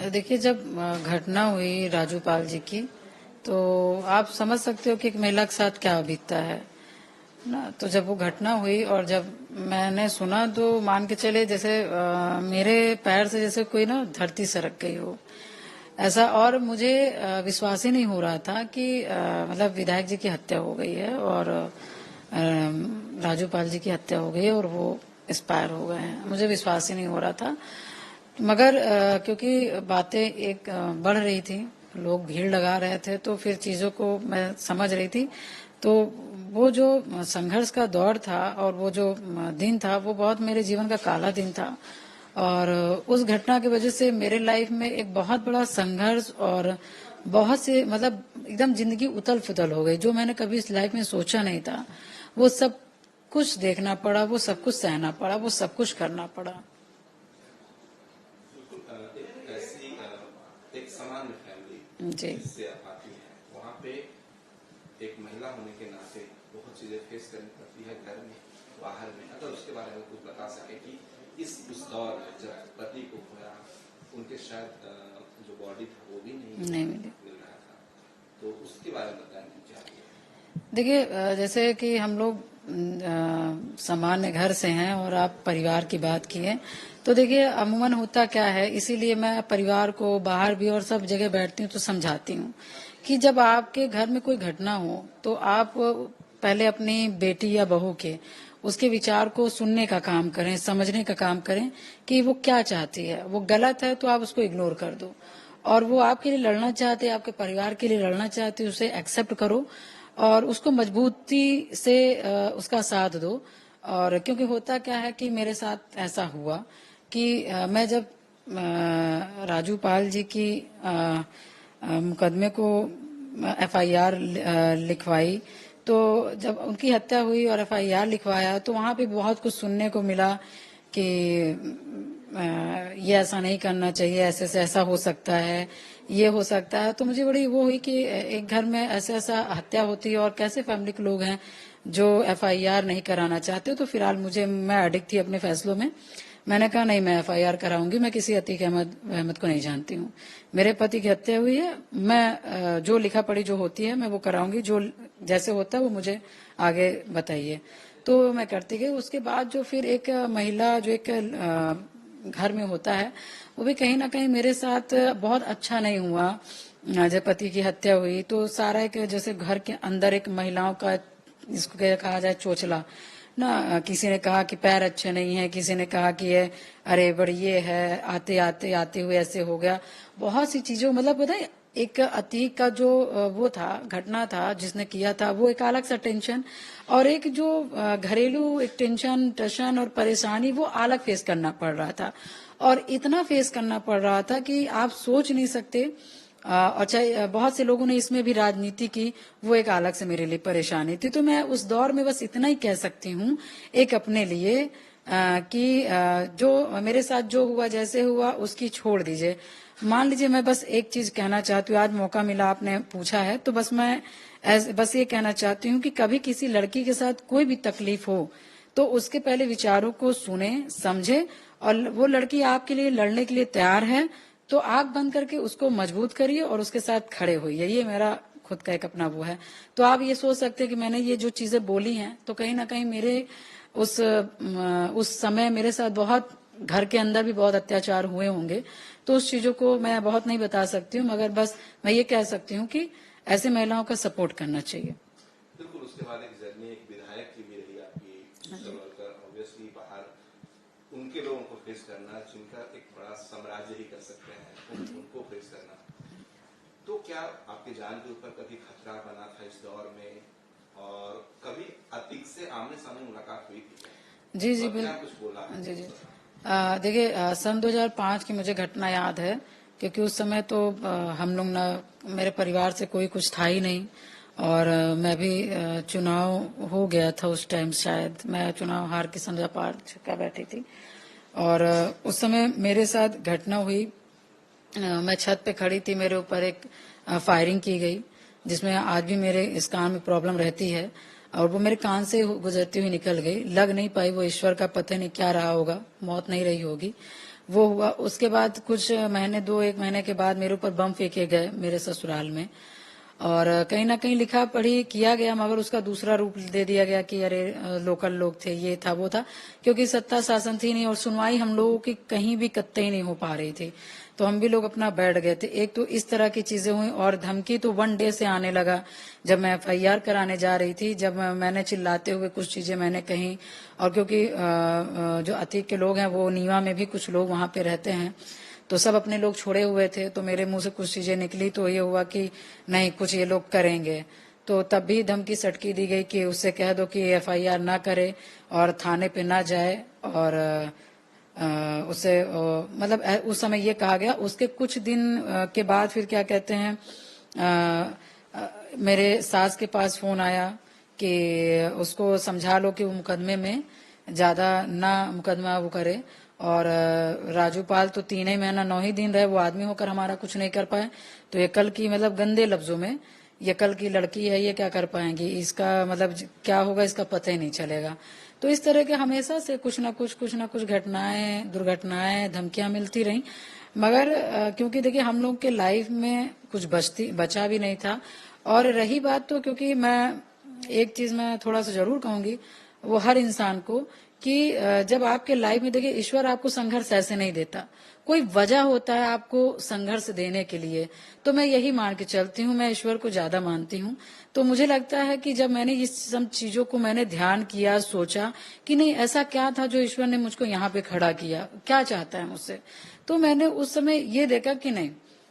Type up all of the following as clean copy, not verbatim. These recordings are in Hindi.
देखिए, जब घटना हुई राजू पाल जी की, तो आप समझ सकते हो कि एक महिला के साथ क्या बीतता है ना। तो जब वो घटना हुई और जब मैंने सुना, तो मान के चले जैसे मेरे पैर से जैसे कोई ना धरती सरक गई हो ऐसा। और मुझे विश्वास ही नहीं हो रहा था कि मतलब विधायक जी की हत्या हो गई है और राजू पाल जी की हत्या हो गई है और वो एक्सपायर हो गए हैं। मुझे विश्वास ही नहीं हो रहा था। मगर क्योंकि बातें एक बढ़ रही थी, लोग भीड़ लगा रहे थे, तो फिर चीजों को मैं समझ रही थी। तो वो जो संघर्ष का दौर था और वो जो दिन था, वो बहुत मेरे जीवन का काला दिन था। और उस घटना की वजह से मेरे लाइफ में एक बहुत बड़ा संघर्ष और बहुत से मतलब एकदम जिंदगी उथल पुथल हो गई। जो मैंने कभी इस लाइफ में सोचा नहीं था, वो सब कुछ देखना पड़ा, वो सब कुछ सहना पड़ा, वो सब कुछ करना पड़ा। एक सामान्य फैमिली जी जिससे आप आती हैं, वहाँ पे एक महिला होने के नाते बहुत चीजें फेस करनी पड़ती है, घर में बाहर में। अगर उसके बारे में कुछ बता सके कि उस दौर में जब पति को खोया, उनके शायद जो बॉडी था वो भी नहीं मिल रहा था, तो उसके बारे में बताएं क्या। देखिए, जैसे कि हम लोग सामान्य घर से हैं और आप परिवार की बात की है, तो देखिए अमूमन होता क्या है, इसीलिए मैं परिवार को बाहर भी और सब जगह बैठती हूँ तो समझाती हूँ कि जब आपके घर में कोई घटना हो तो आप पहले अपनी बेटी या बहू के उसके विचार को सुनने का काम करें, समझने का काम करें कि वो क्या चाहती है। वो गलत है तो आप उसको इग्नोर कर दो, और वो आपके लिए लड़ना चाहते, आपके परिवार के लिए लड़ना चाहते, उसे एक्सेप्ट करो और उसको मजबूती से उसका साथ दो। और क्योंकि होता क्या है कि मेरे साथ ऐसा हुआ कि मैं जब राजू पाल जी की मुकदमे को एफआईआर लिखवाई, तो जब उनकी हत्या हुई और एफआईआर लिखवाया, तो वहाँ पे बहुत कुछ सुनने को मिला कि ये ऐसा नहीं करना चाहिए, ऐसे से ऐसा हो सकता है, ये हो सकता है। तो मुझे बड़ी वो हुई कि एक घर में ऐसा ऐसा हत्या होती है और कैसे फैमिली के लोग हैं जो एफआईआर नहीं कराना चाहते। तो फिलहाल मैं अडिग थी अपने फैसलों में। मैंने कहा नहीं, मैं एफआईआर कराऊंगी। मैं किसी अतीक अहमद को नहीं जानती हूँ। मेरे पति की हत्या हुई है, मैं जो लिखा पढ़ी जो होती है मैं वो कराऊंगी, जो जैसे होता है वो मुझे आगे बताइए। तो मैं करती गई। उसके बाद जो फिर एक महिला जो एक घर में होता है, वो भी कहीं ना कहीं मेरे साथ बहुत अच्छा नहीं हुआ। जब पति की हत्या हुई तो सारा एक जैसे घर के अंदर एक महिलाओं का, जिसको कहा जाए चोचला ना, किसी ने कहा कि पैर अच्छे नहीं है, किसी ने कहा कि ये अरे बड़ी ये है, आते आते आते हुए ऐसे हो गया। बहुत सी चीजों मतलब पता है, एक अतीक का जो वो था, घटना था जिसने किया था, वो एक अलग सा टेंशन, और एक जो घरेलू एक टेंशन टशन और परेशानी वो अलग फेस करना पड़ रहा था। और इतना फेस करना पड़ रहा था कि आप सोच नहीं सकते। और चाहे बहुत से लोगों ने इसमें भी राजनीति की, वो एक अलग से मेरे लिए परेशानी थी। तो मैं उस दौर में बस इतना ही कह सकती हूँ एक अपने लिए कि जो मेरे साथ जो हुआ जैसे हुआ उसकी छोड़ दीजिए। मान लीजिए, मैं बस एक चीज कहना चाहती हूँ, आज मौका मिला, आपने पूछा है, तो बस मैं बस ये कहना चाहती हूँ कि कभी किसी लड़की के साथ कोई भी तकलीफ हो तो उसके पहले विचारों को सुने, समझे, और वो लड़की आपके लिए लड़ने के लिए तैयार है तो आंख बंद करके उसको मजबूत करिए और उसके साथ खड़े होइए। ये मेरा खुद का एक अपना वो है। तो आप ये सोच सकते हैं कि मैंने ये जो चीजें बोली हैं, तो कहीं ना कहीं मेरे उस समय मेरे साथ बहुत घर के अंदर भी बहुत अत्याचार हुए होंगे। तो उस चीजों को मैं बहुत नहीं बता सकती हूँ, मगर बस मैं ये कह सकती हूँ कि ऐसे महिलाओं का सपोर्ट करना चाहिए। बिल्कुल, उसके बाद एक जर्नी एक विधायक की भी रही आपकी, ऑब्वियसली बाहर उनके लोगों को फेस करना, जिनका एक बड़ा साम्राज्य ही कर सकते हैं, उनको फेस करना। तो क्या आपके जान के ऊपर कभी खतरा बना था इस दौर में, और कभी अतीक से आमने सामने मुलाकात हुई थी? जी जी कुछ बोला? जी जी देखिए, सन 2005 की मुझे घटना याद है, क्योंकि उस समय तो हम लोग ना, मेरे परिवार से कोई कुछ था ही नहीं। और मैं भी चुनाव हो गया था उस टाइम, शायद मैं चुनाव हार के सन 2005 का बैठी थी। और उस समय मेरे साथ घटना हुई। मैं छत पे खड़ी थी, मेरे ऊपर एक फायरिंग की गई, जिसमें आज भी मेरे इस कान में प्रॉब्लम रहती है, और वो मेरे कान से गुजरती हुई निकल गई। लग नहीं पाई, वो ईश्वर का पता नहीं क्या रहा होगा, मौत नहीं रही होगी। वो हुआ। उसके बाद कुछ महीने, 1 महीने के बाद मेरे ऊपर बम फेंके गए मेरे ससुराल में, और कहीं ना कहीं लिखा पढ़ी किया गया, मगर उसका दूसरा रूप दे दिया गया कि अरे लोकल लोग थे, ये था वो था, क्योंकि सत्ता शासन थी नहीं और सुनवाई हम लोगों की कहीं भी कतई नहीं हो पा रही थी। तो हम भी लोग अपना बैठ गए थे। एक तो इस तरह की चीजें हुई, और धमकी तो 1 डे से आने लगा। जब मैं FIR कराने जा रही थी, जब मैंने चिल्लाते हुए कुछ चीजें मैंने कही, और क्योंकि जो अतीक के लोग हैं वो नीवा में भी कुछ लोग वहां पे रहते हैं, तो सब अपने लोग छोड़े हुए थे, तो मेरे मुंह से कुछ चीजें निकली, तो ये हुआ कि नहीं कुछ ये लोग करेंगे। तो तब भी धमकी सटकी दी गई कि उससे कह दो कि FIR ना करे और थाने पे ना जाए, और उसे मतलब उस समय ये कहा गया। उसके कुछ दिन के बाद फिर क्या कहते हैं, मेरे सास के पास फोन आया कि उसको समझा लो कि वो मुकदमे में ज्यादा ना मुकदमा वो करे, और राजूपाल तो 3 ही महीना 9 ही दिन रहे, वो आदमी होकर हमारा कुछ नहीं कर पाए। तो ये कल की, मतलब गंदे लफ्जों में, ये कल की लड़की है, ये क्या कर पाएंगी, इसका मतलब क्या होगा इसका पता ही नहीं चलेगा। तो इस तरह के हमेशा से कुछ ना कुछ घटनाएं, दुर्घटनाएं, धमकियां मिलती रही। मगर क्योंकि देखिए हम लोग के लाइफ में कुछ बचा भी नहीं था। और रही बात, तो क्योंकि मैं एक चीज मैं थोड़ा सा जरूर कहूंगी वो हर इंसान को, कि जब आपके लाइफ में, देखिए ईश्वर आपको संघर्ष ऐसे नहीं देता, कोई वजह होता है आपको संघर्ष देने के लिए। तो मैं यही मान के चलती हूँ, मैं ईश्वर को ज्यादा मानती हूँ। तो मुझे लगता है कि जब मैंने इस सब चीजों को मैंने ध्यान किया, सोचा कि नहीं ऐसा क्या था जो ईश्वर ने मुझको यहाँ पे खड़ा किया, क्या चाहता है मुझसे, तो मैंने उस समय ये देखा कि नहीं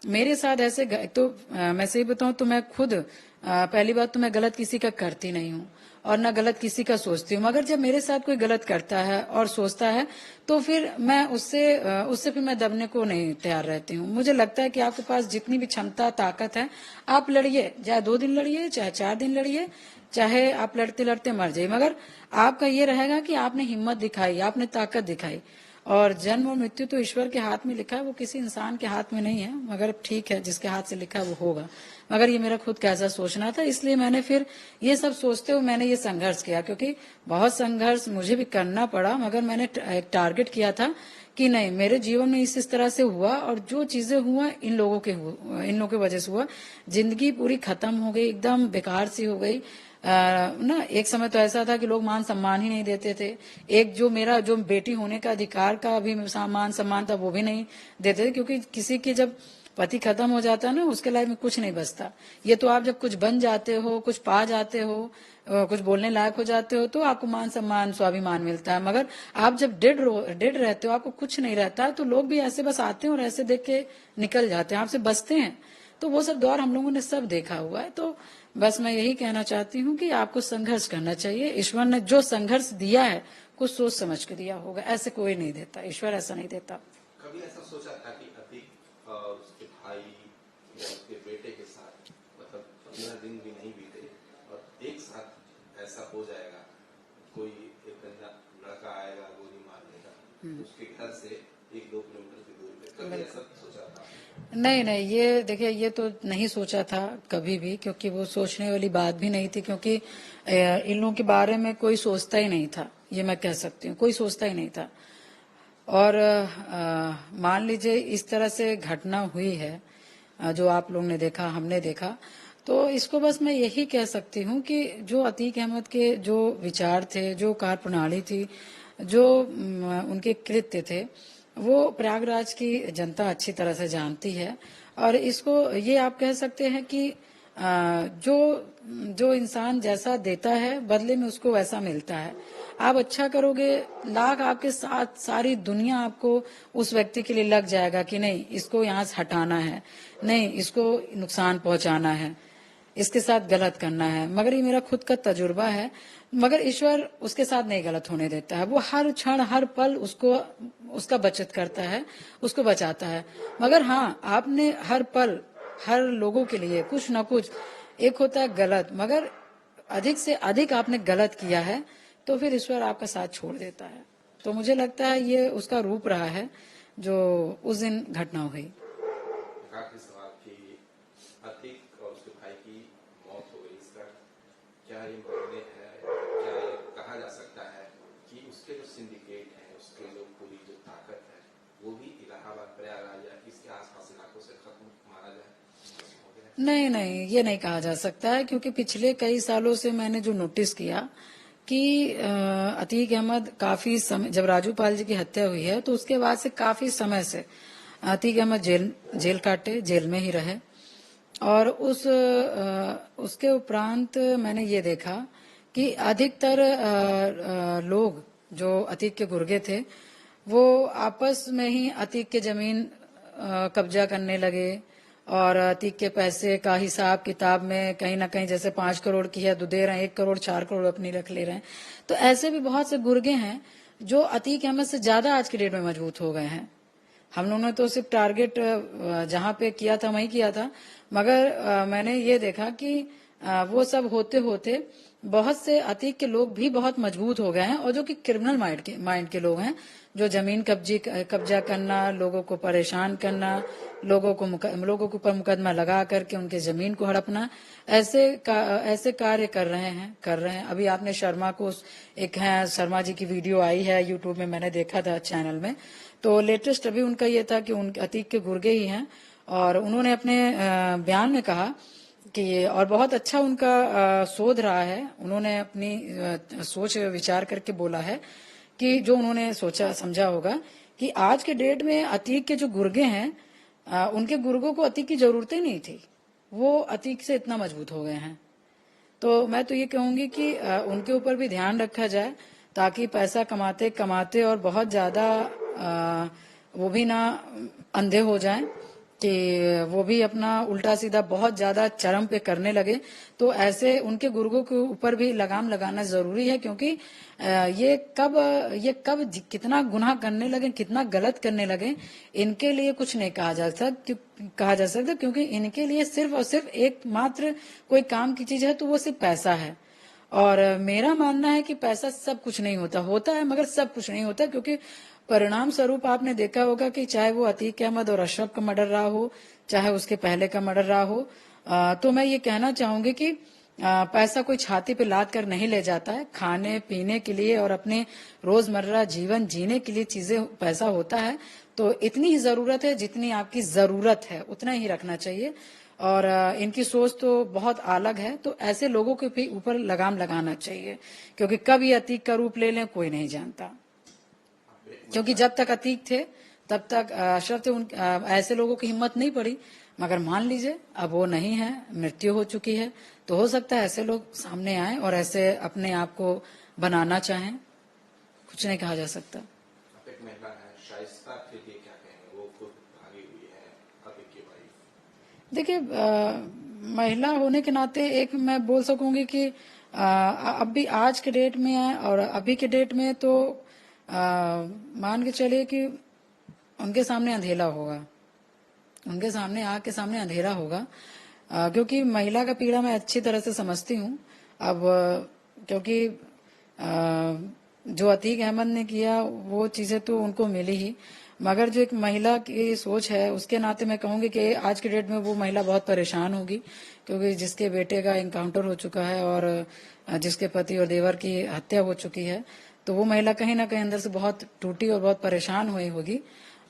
मेरे साथ ऐसे तो मैं सही बताऊं तो मैं खुद पहली बात तो मैं गलत किसी का करती नहीं हूँ, और ना गलत किसी का सोचती हूँ। मगर जब मेरे साथ कोई गलत करता है और सोचता है, तो फिर मैं उससे फिर मैं दबने को नहीं तैयार रहती हूँ। मुझे लगता है कि आपके पास जितनी भी क्षमता ताकत है, आप लड़िए, चाहे 2 दिन लड़िए, चाहे 4 दिन लड़िए, चाहे आप लड़ते लड़ते मर जाइए, मगर आपका ये रहेगा कि आपने हिम्मत दिखाई, आपने ताकत दिखाई। और जन्म और मृत्यु तो ईश्वर के हाथ में लिखा है, वो किसी इंसान के हाथ में नहीं है। मगर ठीक है, जिसके हाथ से लिखा है वो होगा। मगर ये मेरा खुद कैसा सोचना था, इसलिए मैंने फिर ये सब सोचते हुए मैंने ये संघर्ष किया, क्योंकि बहुत संघर्ष मुझे भी करना पड़ा। मगर मैंने एक टारगेट किया था कि नहीं, मेरे जीवन में इस तरह से हुआ, और जो चीजें हुआ इन लोगों की वजह से हुआ। जिंदगी पूरी खत्म हो गई, एकदम बेकार सी हो गई। ना एक समय तो ऐसा था कि लोग मान सम्मान ही नहीं देते थे। एक जो मेरा जो बेटी होने का अधिकार का भी मान सम्मान था वो भी नहीं देते थे, क्योंकि किसी के जब पति खत्म हो जाता है ना, उसके लाइफ में कुछ नहीं बचता। ये तो आप जब कुछ बन जाते हो, कुछ पा जाते हो, कुछ बोलने लायक हो जाते हो, तो आपको मान सम्मान स्वाभिमान मिलता है। मगर आप जब डेड रहते हो, आपको कुछ नहीं रहता, तो लोग भी ऐसे बस आते हैं और ऐसे देख के निकल जाते हैं, आपसे बचते हैं। तो वो सब दौर हम लोगों ने सब देखा हुआ है। तो बस मैं यही कहना चाहती हूँ कि आपको संघर्ष करना चाहिए। ईश्वर ने जो संघर्ष दिया है कुछ सोच समझ के दिया होगा, ऐसे कोई नहीं देता, ईश्वर ऐसा नहीं देता। कभी ऐसा सोचा था कि अतीक और उसके भाई या उसके बेटे के साथ मतलब 15 दिन भी नहीं बीते और एक साथ ऐसा हो जाएगा, कोई एक लड़का आएगा गोली मार देगा उसके घर से 1-2 किलोमीटर की दूरी पे, कभी ऐसा सोचा था? नहीं, ये देखिए, ये तो नहीं सोचा था कभी भी, क्योंकि वो सोचने वाली बात भी नहीं थी, क्योंकि इन लोगों के बारे में कोई सोचता ही नहीं था, ये मैं कह सकती हूँ, कोई सोचता ही नहीं था। और मान लीजिए इस तरह से घटना हुई है, जो आप लोग ने देखा, हमने देखा, तो इसको बस मैं यही कह सकती हूँ कि जो अतीक अहमद के जो विचार थे, जो कार्य प्रणाली थी, जो उनके कृत्य थे, वो प्रयागराज की जनता अच्छी तरह से जानती है। और इसको ये आप कह सकते हैं कि जो जो इंसान जैसा देता है बदले में उसको वैसा मिलता है। आप अच्छा करोगे, लाख आपके साथ सारी दुनिया आपको उस व्यक्ति के लिए लग जाएगा कि नहीं इसको यहाँ से हटाना है, नहीं इसको नुकसान पहुंचाना है, इसके साथ गलत करना है। मगर ये मेरा खुद का तजुर्बा है। मगर ईश्वर उसके साथ नहीं गलत होने देता है, वो हर क्षण हर पल उसको उसका बचत करता है, उसको बचाता है। मगर हाँ, आपने हर पल हर लोगों के लिए कुछ ना कुछ, एक होता है गलत, मगर अधिक से अधिक आपने गलत किया है तो फिर ईश्वर आपका साथ छोड़ देता है। तो मुझे लगता है ये उसका रूप रहा है जो उस दिन घटना हुई। आखिरी सवाल कि अतीक और उसके भाई की मौत हो गई, इसका क्या ये मायने है, क्या ये कहा जा सकता है कि उसके जो सिंडिकेट है, उसके जो पूरी जो ताकत है वो भी इलाहाबाद प्रयागराज या इसके आसपास इलाकों से खत्म माना जाए? नहीं नहीं, ये नहीं कहा जा सकता है, क्योंकि पिछले कई सालों से मैंने जो नोटिस किया कि अतीक अहमद काफी समय, जब राजू पाल जी की हत्या हुई है तो उसके बाद से काफी समय से अतीक अहमद जेल काटे, जेल में ही रहे। और उसके उपरांत मैंने ये देखा कि अधिकतर लोग जो अतीक के गुर्गे थे वो आपस में ही अतीक के जमीन कब्जा करने लगे, और अतीक के पैसे का हिसाब किताब में कहीं ना कहीं जैसे 5 करोड़ की है तो दे रहे हैं, 1 करोड़ 4 करोड़ अपनी रख ले रहे हैं। तो ऐसे भी बहुत से गुर्गे हैं जो अतीक अहमद से ज्यादा आज की डेट में मजबूत हो गए हैं। हम लोगों ने तो सिर्फ टारगेट जहां पे किया था वहीं किया था, मगर मैंने ये देखा कि वो सब होते होते बहुत से अतीक के लोग भी बहुत मजबूत हो गए हैं, और जो कि क्रिमिनल माइंड के लोग हैं, जो जमीन कब्जा करना, लोगों को परेशान करना, लोगों के ऊपर मुकदमा लगा करके उनके जमीन को हड़पना, ऐसे कार्य कर रहे हैं। अभी आपने शर्मा को, एक है शर्मा जी की वीडियो आई है यूट्यूब में, मैंने देखा था चैनल में, तो लेटेस्ट अभी उनका ये था कि उनके अतीक के गुर्गे ही हैं, और उन्होंने अपने बयान में कहा कि, और बहुत अच्छा उनका शोध रहा है, उन्होंने अपनी सोच विचार करके बोला है कि जो उन्होंने सोचा समझा होगा कि आज के डेट में अतीक के जो गुर्गे हैं, उनके गुर्गों को अतीक की जरूरत ही नहीं थी, वो अतीक से इतना मजबूत हो गए हैं। तो मैं तो ये कहूंगी कि उनके ऊपर भी ध्यान रखा जाए, ताकि पैसा कमाते कमाते और बहुत ज्यादा वो भी ना अंधे हो जाएं कि वो भी अपना उल्टा सीधा बहुत ज्यादा चरम पे करने लगे। तो ऐसे उनके गुर्गों के ऊपर भी लगाम लगाना जरूरी है, क्योंकि ये कब कितना गुनाह करने लगे, कितना गलत करने लगे, इनके लिए कुछ नहीं कहा जा सकता, क्योंकि इनके लिए सिर्फ और सिर्फ एकमात्र कोई काम की चीज है तो वो सिर्फ पैसा है। और मेरा मानना है कि पैसा सब कुछ नहीं होता है, मगर सब कुछ नहीं होता, क्योंकि परिणाम स्वरूप आपने देखा होगा कि चाहे वो अतीक अहमद और अशरफ का मर्डर रहा हो, चाहे उसके पहले का मर्डर रहा हो, तो मैं ये कहना चाहूंगी कि पैसा कोई छाती पे लाद कर नहीं ले जाता है। खाने पीने के लिए और अपने रोजमर्रा जीवन जीने के लिए चीजें पैसा होता है, तो इतनी ही जरूरत है जितनी आपकी जरूरत है उतना ही रखना चाहिए। और इनकी सोच तो बहुत अलग है, तो ऐसे लोगों के भी ऊपर लगाम लगाना चाहिए, क्योंकि कब ये अतीक का रूप ले लें कोई नहीं जानता। क्योंकि जब तक अतीक थे तब तक अशरफ थे, ऐसे लोगों की हिम्मत नहीं पड़ी, मगर मान लीजिए अब वो नहीं है, मृत्यु हो चुकी है, तो हो सकता है ऐसे लोग सामने आए और ऐसे अपने आप को बनाना चाहें, कुछ नहीं कहा जा सकता। आप एक महिला है, शाइस्ता के लिए क्या कहेंगे? वो खुद भागी हुई है, अतीक की वाइफ। देखिए, महिला होने के नाते एक मैं बोल सकूंगी कि अब भी आज के डेट में है, और अभी के डेट में तो मान के चलिए कि उनके सामने अंधेरा होगा, उनके सामने आग के सामने अंधेरा होगा, क्योंकि महिला का पीड़ा मैं अच्छी तरह से समझती हूँ। अब क्योंकि जो अतीक अहमद ने किया वो चीजें तो उनको मिली ही, मगर जो एक महिला की सोच है उसके नाते मैं कहूंगी कि आज के डेट में वो महिला बहुत परेशान होगी, क्योंकि जिसके बेटे का एनकाउंटर हो चुका है और जिसके पति और देवर की हत्या हो चुकी है, तो वो महिला कहीं ना कहीं अंदर से बहुत टूटी और बहुत परेशान हुई होगी।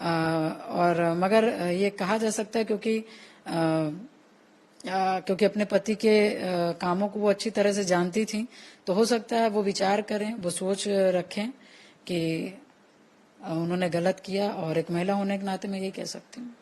और मगर ये कहा जा सकता है क्योंकि अपने पति के कामों को वो अच्छी तरह से जानती थी, तो हो सकता है वो विचार करें, वो सोच रखें कि उन्होंने गलत किया, और एक महिला होने के नाते मैं यही कह सकती हूँ।